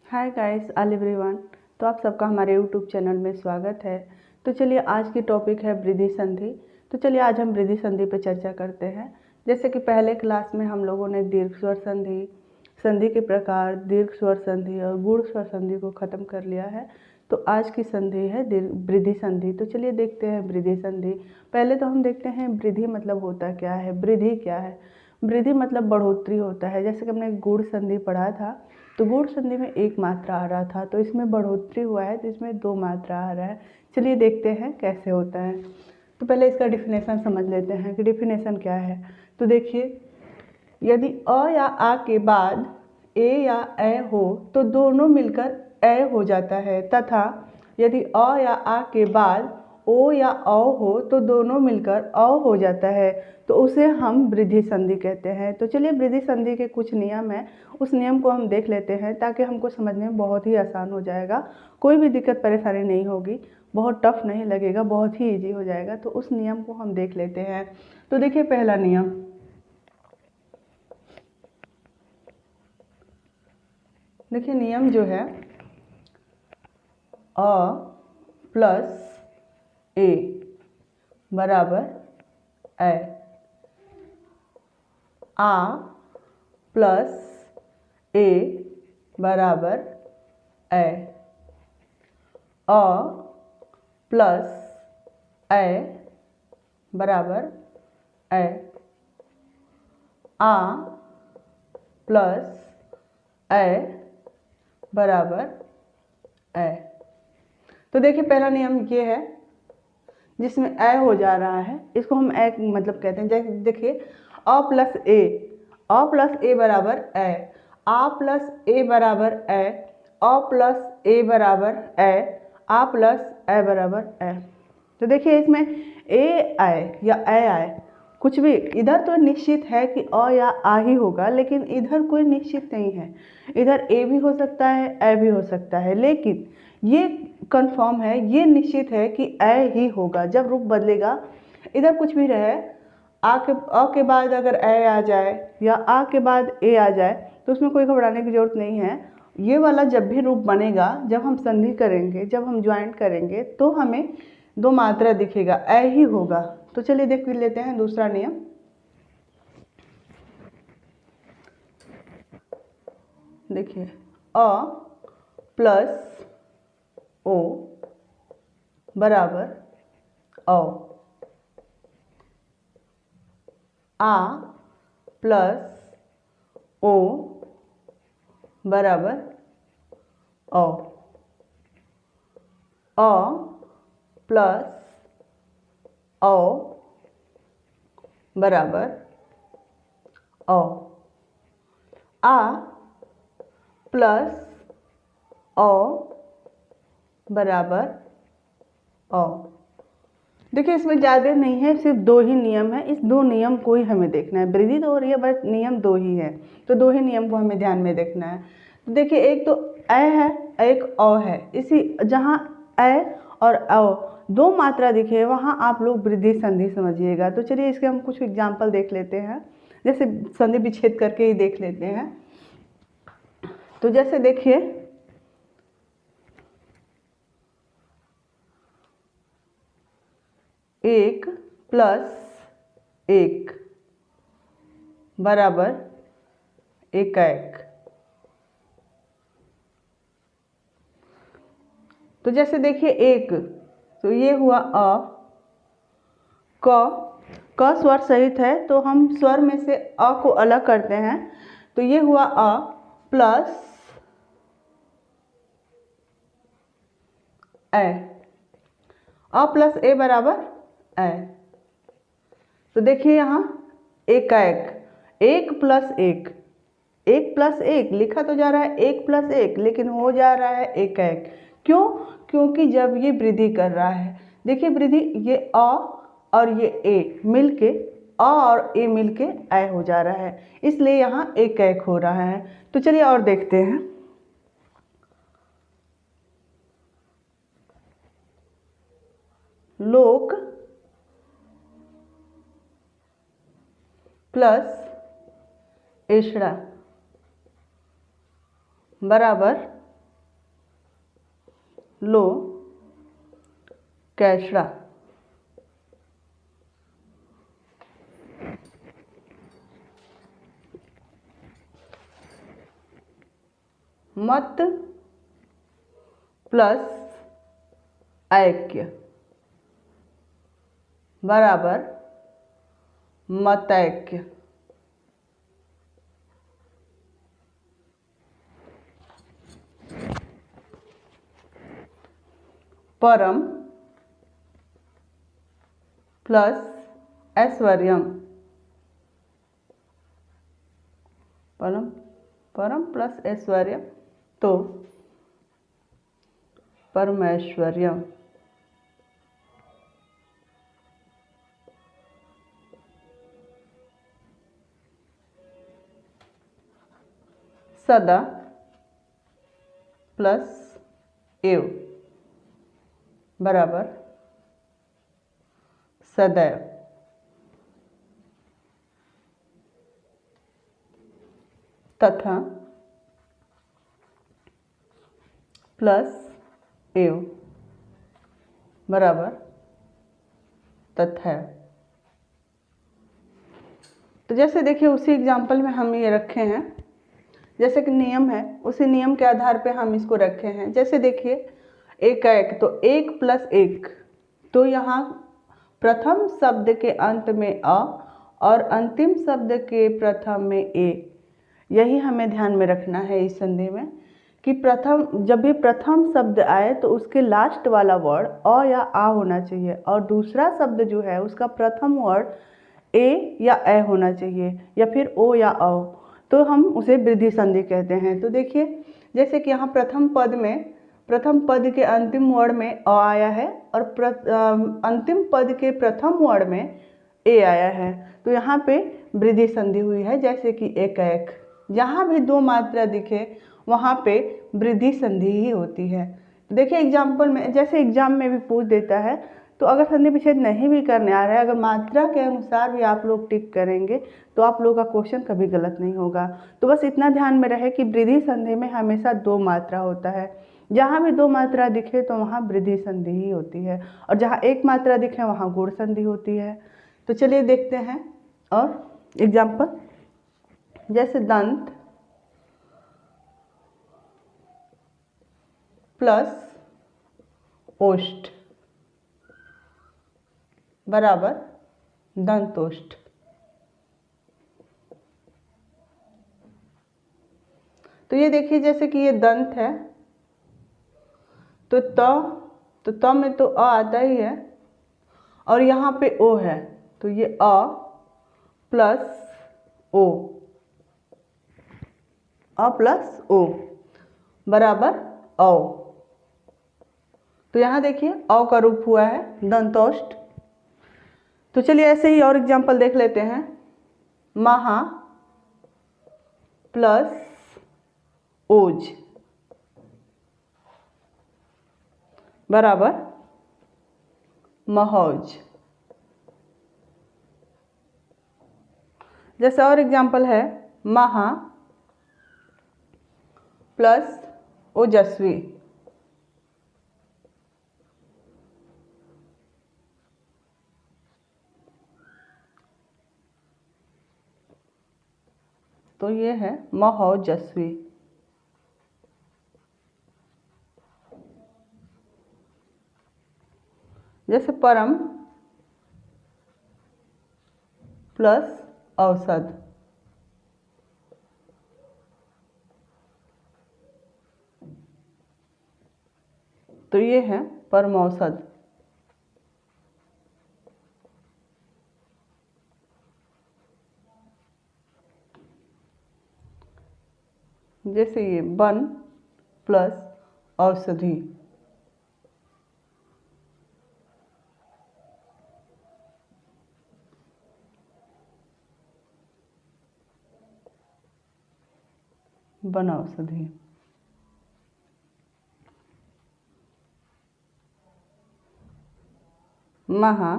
Hi guys all everyone. तो आप सबका हमारे यूट्यूब चैनल में स्वागत है। तो चलिए आज की टॉपिक है वृद्धि संधि। तो चलिए आज हम वृद्धि संधि पर चर्चा करते हैं। जैसे कि पहले क्लास में हम लोगों ने दीर्घ स्वर संधि, संधि के प्रकार, दीर्घ स्वर संधि और गूढ़ स्वर संधि को ख़त्म कर लिया है। तो आज की संधि है वृद्धि संधि। तो चलिए देखते हैं वृद्धि संधि। पहले तो हम देखते हैं वृद्धि मतलब होता क्या है, वृद्धि क्या है। वृद्धि मतलब बढ़ोतरी होता है। जैसे कि हमने गूढ़ संधि पढ़ा था, तो गूढ़ संधि में एक मात्रा आ रहा था, तो इसमें बढ़ोतरी हुआ है, तो इसमें दो मात्रा आ रहा है। चलिए देखते हैं कैसे होता है। तो पहले इसका डिफिनेशन समझ लेते हैं कि डिफिनेशन क्या है। तो देखिए, यदि अ या आ के बाद ए या ए हो तो दोनों मिलकर ए हो जाता है, तथा यदि अ या आ के बाद ओ या औ हो तो दोनों मिलकर अ हो जाता है, तो उसे हम वृद्धि संधि कहते हैं। तो चलिए वृद्धि संधि के कुछ नियम हैं, उस नियम को हम देख लेते हैं ताकि हमको समझने में बहुत ही आसान हो जाएगा। कोई भी दिक्कत परेशानी नहीं होगी, बहुत टफ नहीं लगेगा, बहुत ही ईजी हो जाएगा। तो उस नियम को हम देख लेते हैं। तो देखिए पहला नियम, देखिए नियम जो है, अ प्लस ए बराबर ए, आ प्लस ए बराबर ए, अ प्लस ए बराबर ए, आ प्लस ए बराबर ए। तो देखिए पहला नियम ये है, जिसमें ए हो जा रहा है इसको हम ए मतलब कहते हैं। जैसे देखिए अ प्लस ए बराबर ए, आ प्लस ए बराबर ए, अ प्लस ए बराबर ए, आ प्लस ए बराबर ए। तो देखिए इसमें ए आए या ए आए, कुछ भी इधर तो निश्चित है कि अ या आ ही होगा, लेकिन इधर कोई निश्चित नहीं है। इधर ए भी हो सकता है, ए भी हो सकता है, लेकिन ये कंफर्म है, ये निश्चित है कि ए ही होगा। जब रूप बदलेगा, इधर कुछ भी रहे, अ के बाद अगर ए आ जाए या आ के बाद ए आ जाए तो उसमें कोई घबराने की जरूरत नहीं है। ये वाला जब भी रूप बनेगा, जब हम संधि करेंगे, जब हम ज्वाइंट करेंगे, तो हमें दो मात्रा दिखेगा, ए ही होगा। तो चलिए देख लेते हैं दूसरा नियम। देखिए अ प्लस ओ बराबर औ, आ प्लस ओ बराबर औ, अ प्लस औ बराबर औ, आ प्लस औ बराबर औ। देखिए इसमें ज़्यादा नहीं है, सिर्फ दो ही नियम है। इस दो नियम को ही हमें देखना है। वृद्धि तो हो रही है बट नियम दो ही है, तो दो ही नियम को हमें ध्यान में देखना है। तो देखिए एक तो ए है, एक औ है। इसी जहाँ ए और औ दो मात्रा दिखे वहाँ आप लोग वृद्धि संधि समझिएगा। तो चलिए इसके हम कुछ एग्जाम्पल देख लेते हैं, जैसे संधि विच्छेद करके ही देख लेते हैं। तो जैसे देखिए एक प्लस एक बराबर एकाएक। तो जैसे देखिए एक, तो ये हुआ अ, क स्वर सहित है तो हम स्वर में से अ को अलग करते हैं। तो ये हुआ अ प्लस ए, अ प्लस ए बराबर ए। तो देखिए यहाँ एकाएक, एक प्लस एक, एक प्लस एक लिखा तो जा रहा है एक प्लस एक, लेकिन हो जा रहा है एकाएक। क्यों? क्योंकि जब ये वृद्धि कर रहा है, देखिए वृद्धि, ये अ और ये ए मिलके, अ और ए मिलके ए हो जा रहा है, इसलिए यहाँ एकाएक हो रहा है। तो चलिए और देखते हैं। लोक प्लस एषड़ा बराबर लो कैशरा, मत प्लस ऐक्य बराबर मतैक्य। परम प्लस ऐश्वर्यम, परम प्लस ऐश्वर्य तो परमैश्वर्यम। सदा प्लस एव बराबर सदैव। तथा प्लस एव बराबर तथैव। तो जैसे देखिए उसी एग्जाम्पल में हम ये रखे हैं, जैसे कि नियम है उसी नियम के आधार पे हम इसको रखे हैं। जैसे देखिए एक एक तो एक प्लस एक, तो यहाँ प्रथम शब्द के अंत में अ और अंतिम शब्द के प्रथम में ए, यही हमें ध्यान में रखना है इस संधि में कि जब भी प्रथम शब्द आए तो उसके लास्ट वाला वर्ड अ या आ होना चाहिए और दूसरा शब्द जो है उसका प्रथम वर्ड ए या ए होना चाहिए या फिर ओ या औ, तो हम उसे वृद्धि संधि कहते हैं। तो देखिए जैसे कि यहाँ प्रथम पद के अंतिम वर्ण में अ आया है और अंतिम पद के प्रथम वर्ण में ए आया है, तो यहाँ पे वृद्धि संधि हुई है। जैसे कि एक एक, जहाँ भी दो मात्रा दिखे वहाँ पे वृद्धि संधि ही होती है। देखिए एग्जाम्पल में, जैसे एग्जाम में भी पूछ देता है, तो अगर संधि विच्छेद नहीं भी करने आ रहा है, अगर मात्रा के अनुसार भी आप लोग टिक करेंगे तो आप लोगों का क्वेश्चन कभी गलत नहीं होगा। तो बस इतना ध्यान में रहे कि वृद्धि संधि में हमेशा दो मात्रा होता है, जहाँ भी दो मात्रा दिखे तो वहाँ वृद्धि संधि ही होती है और जहाँ एक मात्रा दिखे वहाँ गुण संधि होती है। तो चलिए देखते हैं और एग्जाम्पल, जैसे दंत प्लस ओष्ठ बराबर दंतोष्ठ। तो ये देखिए जैसे कि ये दंत है तो त में तो अ आता ही है और यहाँ पे ओ है, तो ये अ प्लस ओ, अ प्लस ओ बराबर औ। तो यहाँ देखिए औ का रूप हुआ है दंतोष्ठ। तो चलिए ऐसे ही और एग्जाम्पल देख लेते हैं। महा प्लस ओज बराबर महौज। जैसे और एग्जाम्पल है महा प्लस ओजस्वी, तो ये है महौजस्वी। जैसे परम प्लस औसत, तो ये है परमौसत। जैसे ये वन प्लस औषधि, वन औषधि। महा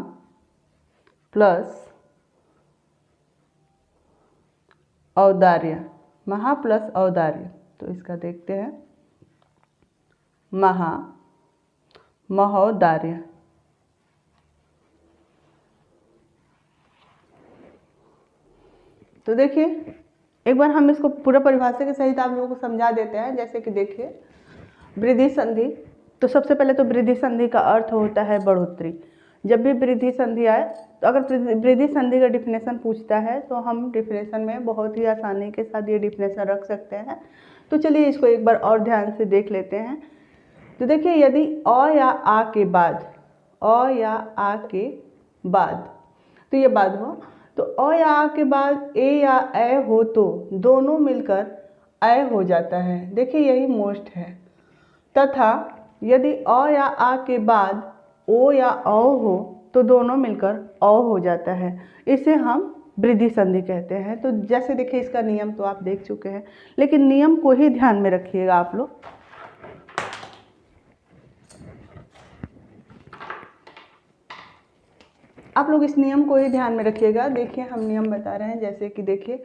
प्लस औदार्य, महा प्लस औदार्य, तो इसका देखते हैं। महा महोदार्य। तो देखिए एक बार हम इसको पूरा परिभाषा के सहित आप लोगों को समझा देते हैं। जैसे कि देखिए वृद्धि संधि, तो सबसे पहले तो वृद्धि संधि का अर्थ होता है बढ़ोतरी। जब भी वृद्धि संधि आए, तो अगर वृद्धि संधि का डिफिनेशन पूछता है तो हम डिफिनेशन में बहुत ही आसानी के साथ ये डिफिनेशन रख सकते हैं। तो चलिए इसको एक बार और ध्यान से देख लेते हैं। तो देखिए यदि अ या आ के बाद, अ या आ के बाद, तो ये बाद हुआ, तो अ या आ के बाद ए या ए हो तो दोनों मिलकर ए हो जाता है। देखिए यही मोस्ट है। तथा यदि अ या आ के बाद ओ या औ हो तो दोनों मिलकर औ हो जाता है। इसे हम वृद्धि संधि कहते हैं। तो जैसे देखिए इसका नियम तो आप देख चुके हैं, लेकिन नियम को ही ध्यान में रखिएगा आप लोग। आप लोग इस नियम को ही ध्यान में रखिएगा। देखिए हम नियम बता रहे हैं। जैसे कि देखिए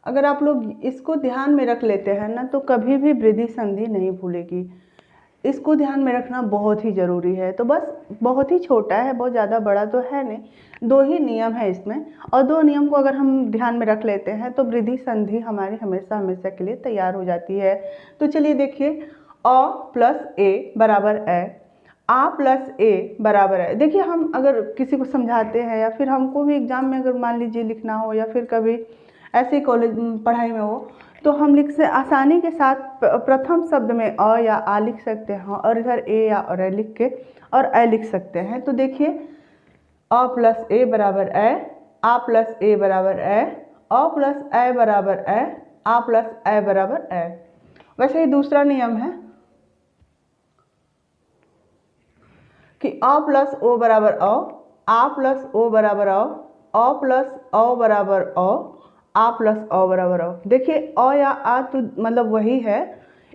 अगर आप लोग इसको ध्यान में रख लेते हैं ना, तो कभी भी वृद्धि संधि नहीं भूलेगी। इसको ध्यान में रखना बहुत ही ज़रूरी है। तो बस बहुत ही छोटा है, बहुत ज़्यादा बड़ा तो है नहीं, 2 ही नियम है इसमें, और 2 नियम को अगर हम ध्यान में रख लेते हैं तो वृद्धि संधि हमारी हमेशा हमेशा के लिए तैयार हो जाती है। तो चलिए देखिए अ प्लस ए बराबर ए, आ प्लस ए बराबर है। देखिए हम अगर किसी को समझाते हैं या फिर हमको भी एग्जाम में अगर मान लीजिए लिखना हो या फिर कभी ऐसे कॉलेज पढ़ाई में हो, तो हम लिख से आसानी के साथ प्रथम शब्द में अ या आ लिख सकते हैं और इधर ए या और ए लिख के और ए लिख सकते हैं। तो देखिए अ प्लस ए बराबर ए, आ प्लस ए बराबर ए, अ प्लस ए बराबर ए, आ प्लस ए बराबर ए। वैसे ही दूसरा नियम है कि अ प्लस ओ बराबर अ, आ प्लस ओ बराबर अ प्लस अ बराबर आ प्लस अ बराबर अ। देखिए अ या आ तो मतलब वही है,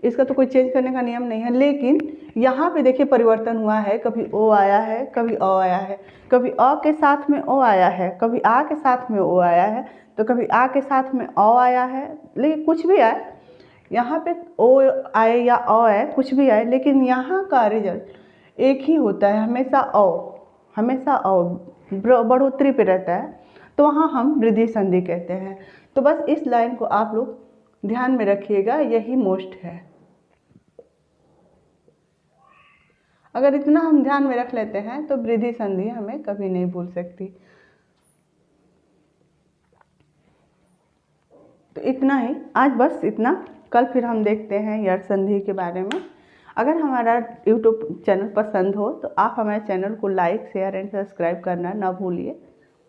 इसका तो कोई चेंज करने का नियम नहीं है, लेकिन यहाँ पे देखिए परिवर्तन हुआ है। कभी ओ आया है, कभी अ आया है, कभी अ के साथ में ओ आया है, कभी आ के साथ में ओ आया है, तो कभी आ के साथ में अ आया है। लेकिन कुछ भी आए, यहाँ पे ओ आए या अ आए, कुछ भी आए, लेकिन यहाँ का रिजल्ट एक ही होता है, हमेशा अ, हमेशा अ बढ़ोतरी पे रहता है। तो वहाँ हम वृद्धि संधि कहते हैं। तो बस इस लाइन को आप लोग ध्यान में रखिएगा, यही मोस्ट है। अगर इतना हम ध्यान में रख लेते हैं तो वृद्धि संधि हमें कभी नहीं भूल सकती। तो इतना ही आज, बस इतना। कल फिर हम देखते हैं यर्थ संधि के बारे में। अगर हमारा यूट्यूब चैनल पसंद हो तो आप हमारे चैनल को लाइक, शेयर एंड सब्सक्राइब करना ना भूलिए।